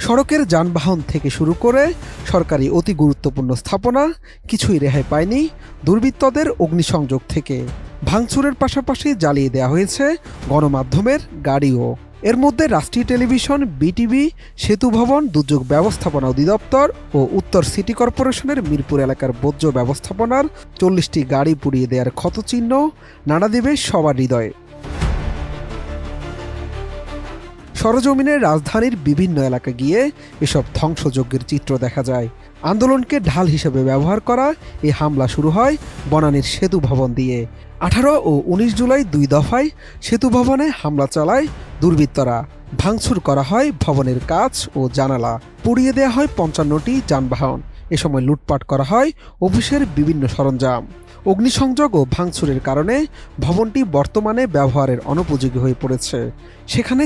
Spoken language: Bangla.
সড়কের যানবাহন থেকে শুরু করে সরকারি অতি গুরুত্বপূর্ণ স্থাপনা কিছুই রেহাই পায়নি দুর্বৃত্তদের অগ্নিসংযোগ থেকে। ভাঙচুরের পাশাপাশি জ্বালিয়ে দেওয়া হয়েছে গণমাধ্যমের গাড়িও। এর মধ্যে রাষ্ট্রীয় টেলিভিশন, বিটিভি, সেতু ভবন, দুর্যোগ ব্যবস্থাপনা অধিদপ্তর ও উত্তর সিটি কর্পোরেশনের মিরপুর এলাকার বর্জ্য ব্যবস্থাপনার 40টি গাড়ি পুড়িয়ে দেওয়ার ক্ষতচিহ্ন নাড়া দেবে সবার হৃদয়ে। সরজমিনের রাজধানীর বিভিন্ন এলাকা গিয়ে এসব ধ্বংসযজ্ঞের চিত্র দেখা যায়। আন্দোলনকে ঢাল হিসেবে ব্যবহার করা এই হামলা শুরু হয় বনানীর সেতু ভবন দিয়ে। 18 ও 19 জুলাই 2 দফায় সেতু ভবনে হামলা চালায় দুর্বৃত্তরা। ভাঙচুর করা হয় ভবনের কাচ ও জানালা, পুড়িয়ে দেওয়া হয় 55টি যানবাহন। এ সময় লুটপাট করা হয় অফিসের বিভিন্ন সরঞ্জাম। অগ্নিসংযোগ ও ভাঙচুরের কারণে ভবনটি বর্তমানে ব্যবহারের অনুপযোগী হয়ে পড়েছে। সেখানে